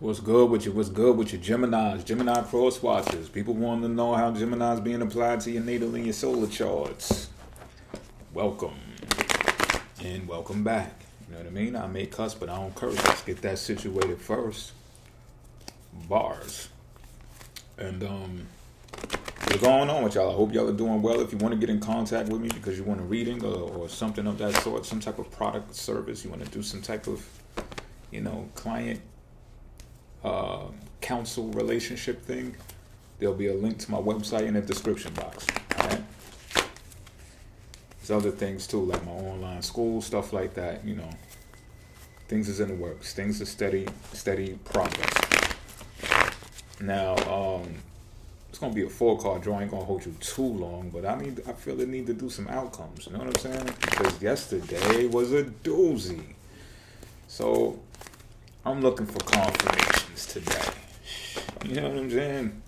What's good with you? What's good with you? Geminis, Gemini cross watchers. People want to know how Gemini is being applied to your natal and your solar charts. Welcome. And welcome back. You know what I mean? I may cuss, but I don't curse. Let's get that situated first. Bars. And what's going on with y'all? I hope y'all are doing well. If you want to get in contact with me because you want a reading or something of that sort, some type of product or service, you want to do some type of, client counsel relationship thing, there'll be a link to my website in the description box. All right. There's other things too, like my online school, stuff like that. Things is in the works. Things are steady progress. Now, it's gonna be a 4-card draw. I ain't gonna hold you too long, but I feel I need to do some outcomes. You know what I'm saying? Because yesterday was a doozy. So I'm looking for confirmations today. You know what I'm saying?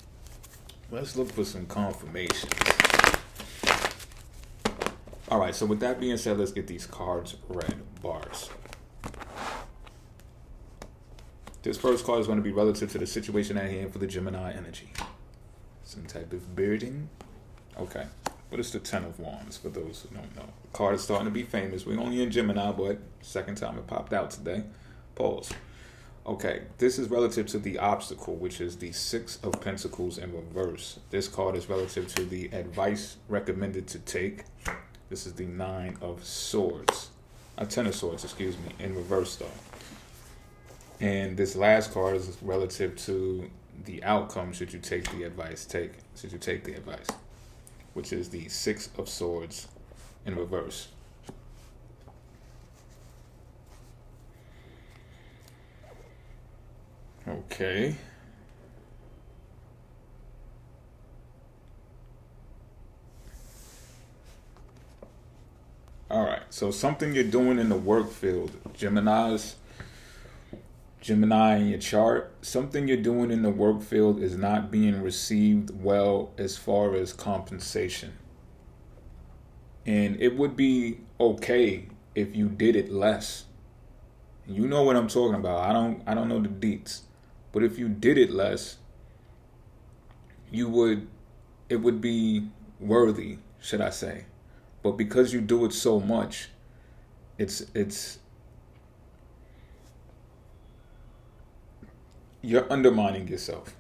Let's look for some confirmations. All right, so with that being said, let's get these cards read. Bars. This first card is going to be relative to the situation at hand for the Gemini energy. Some type of burden. Okay. What is the 10 of Wands for those who don't know? The card is starting to be famous. We're only in Gemini, but second time it popped out today. Pause. Okay, this is relative to the obstacle, which is the 6 of Pentacles in reverse. This card is relative to the advice recommended to take. This is the 9 of Swords. 10 of Swords, excuse me, in reverse though. And this last card is relative to the outcome should you take the advice, which is the 6 of Swords in reverse. Okay. All right. So something you're doing in the work field, Gemini in your chart, something you're doing in the work field is not being received well as far as compensation. And it would be okay if you did it less. You know what I'm talking about. I don't know the deets. But if you did it less, it would be worthy, should I say. But because you do it so much, you're undermining yourself.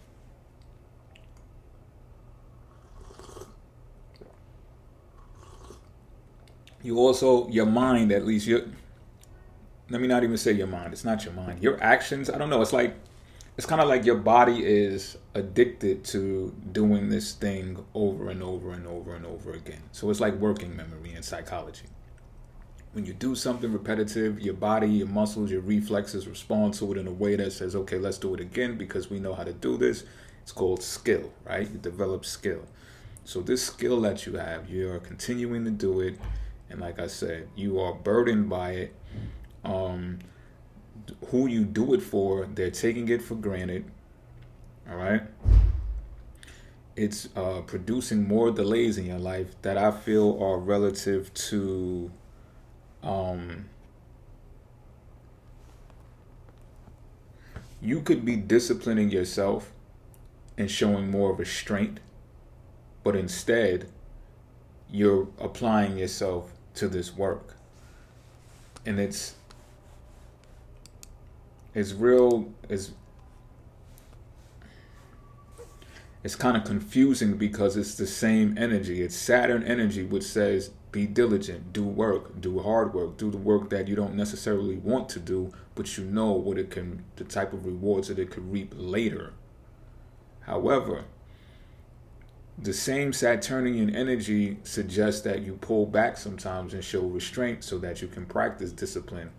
You also, your mind at least, let me not even say your mind. It's not your mind. Your actions, I don't know. It's kind of like your body is addicted to doing this thing over and over and over and over again. So it's like working memory in psychology. When you do something repetitive, your body, your muscles, your reflexes respond to it in a way that says, okay, let's do it again because we know how to do this. It's called skill, right? You develop skill. So this skill that you have, you are continuing to do it. And like I said, you are burdened by it. Who you do it for, they're taking it for granted. All right. It's producing more delays in your life that I feel are relative to you could be disciplining yourself and showing more restraint, but instead you're applying yourself to this work. And it's kind of confusing because it's the same energy. It's Saturn energy, which says be diligent, do work, do hard work, do the work that you don't necessarily want to do, but you know what the type of rewards that it could reap later. However, the same Saturnian energy suggests that you pull back sometimes and show restraint so that you can practice discipline.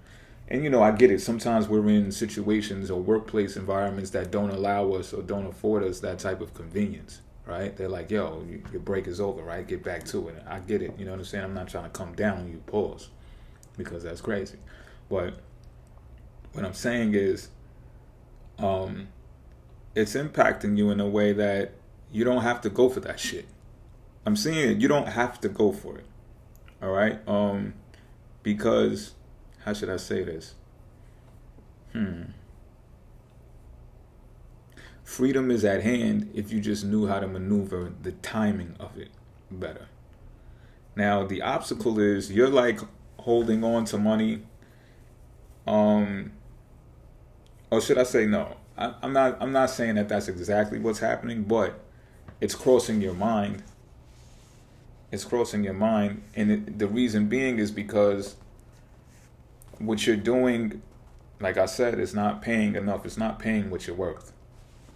And I get it. Sometimes we're in situations or workplace environments that don't allow us or don't afford us that type of convenience, right? They're like, yo, your break is over, right? Get back to it. I get it. You know what I'm saying? I'm not trying to come down on you, pause, because that's crazy. But what I'm saying is it's impacting you in a way that you don't have to go for that shit. I'm saying it. You don't have to go for it. All right? Because, how should I say this? Freedom is at hand if you just knew how to maneuver the timing of it better. Now, the obstacle is you're like holding on to money. Or should I say no? I'm not saying that that's exactly what's happening, but it's crossing your mind. It's crossing your mind, and the reason being is because what you're doing, like I said, is not paying enough. It's not paying what you're worth.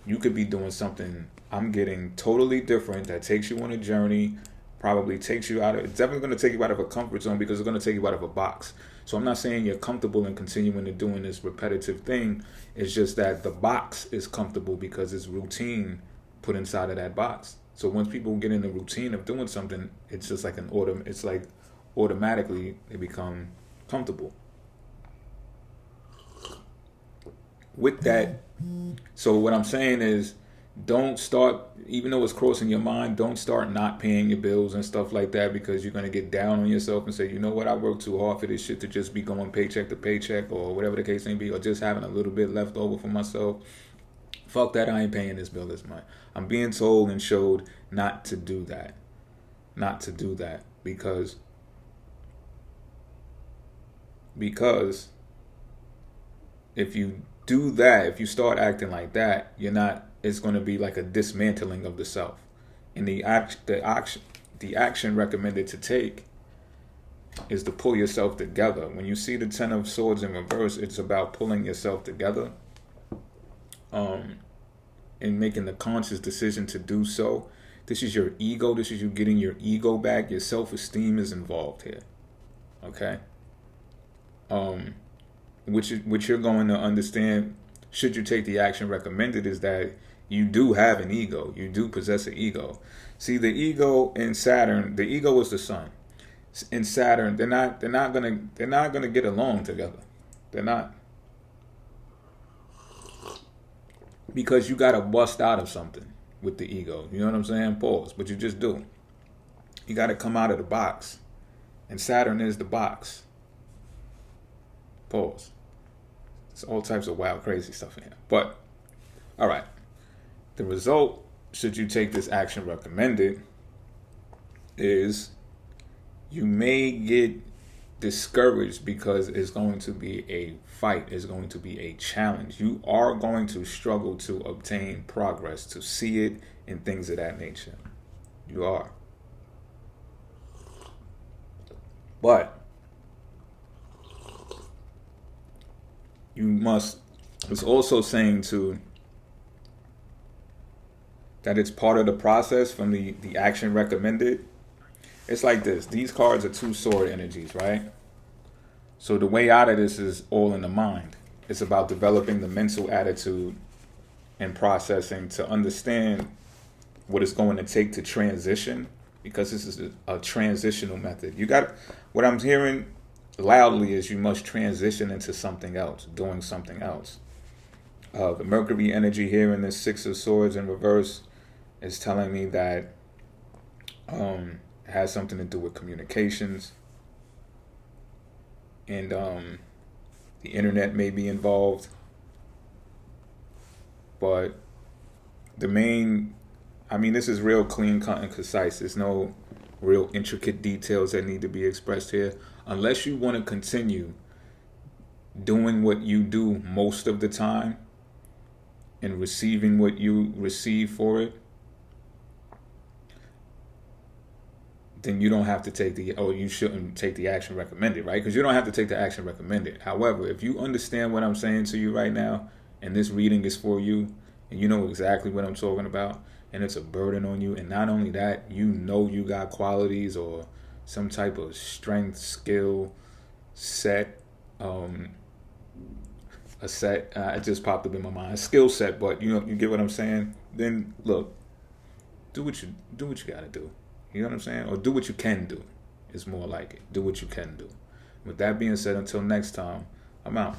You could be doing something I'm getting totally different that takes you on a journey, probably takes you out of, it's definitely going to take you out of a comfort zone because it's going to take you out of a box. So I'm not saying you're comfortable in continuing to doing this repetitive thing. It's just that the box is comfortable because it's routine put inside of that box. So once people get in the routine of doing something, it's just like it's like automatically they become comfortable. With that, so what I'm saying is, don't start, even though it's crossing your mind, don't start not paying your bills and stuff like that because you're going to get down on yourself and say, you know what, I worked too hard for this shit to just be going paycheck to paycheck or whatever the case may be, or just having a little bit left over for myself. Fuck that, I ain't paying this bill this month. I'm being told and showed not to do that. Not to do that because if you do that, if you start acting like that, it's going to be like a dismantling of the self. And the action recommended to take is to pull yourself together. When you see the Ten of Swords in reverse, it's about pulling yourself together, and making the conscious decision to do so. This is your ego. This is you getting your ego back. Your self-esteem is involved here. Okay? Which you're going to understand, should you take the action recommended, is that you do have an ego. You do possess an ego. See, the ego in Saturn, the ego is the sun. In Saturn, they're not gonna get along together. They're not. Because you gotta bust out of something with the ego. You know what I'm saying? Pause. But you just do. You gotta come out of the box. And Saturn is the box. Pause. It's all types of wild, crazy stuff in here. But, all right. The result, should you take this action recommended, is you may get discouraged because it's going to be a fight. It's going to be a challenge. You are going to struggle to obtain progress, to see it, and things of that nature. You are. But you must, it's also saying to, that it's part of the process from the action recommended. It's like this. These cards are two sword energies, right? So the way out of this is all in the mind. It's about developing the mental attitude and processing to understand what it's going to take to transition, because this is a transitional method. What I'm hearing loudly is you must transition into something else, doing something else. The Mercury energy here in this Six of Swords in reverse is telling me that it has something to do with communications, and the internet may be involved. But this is real clean cut and concise. There's no real intricate details that need to be expressed here. Unless you want to continue doing what you do most of the time and receiving what you receive for it, then you don't have to you shouldn't take the action recommended, right? Because you don't have to take the action recommended. However, if you understand what I'm saying to you right now, and this reading is for you, and you know exactly what I'm talking about, and it's a burden on you, and not only that, you know you got qualities or some type of strength, skill, set, it just popped up in my mind, a skill set, but you get what I'm saying? Then look, do what you gotta do. You know what I'm saying? Or do what you can do. It's more like it. Do what you can do. With that being said, until next time, I'm out.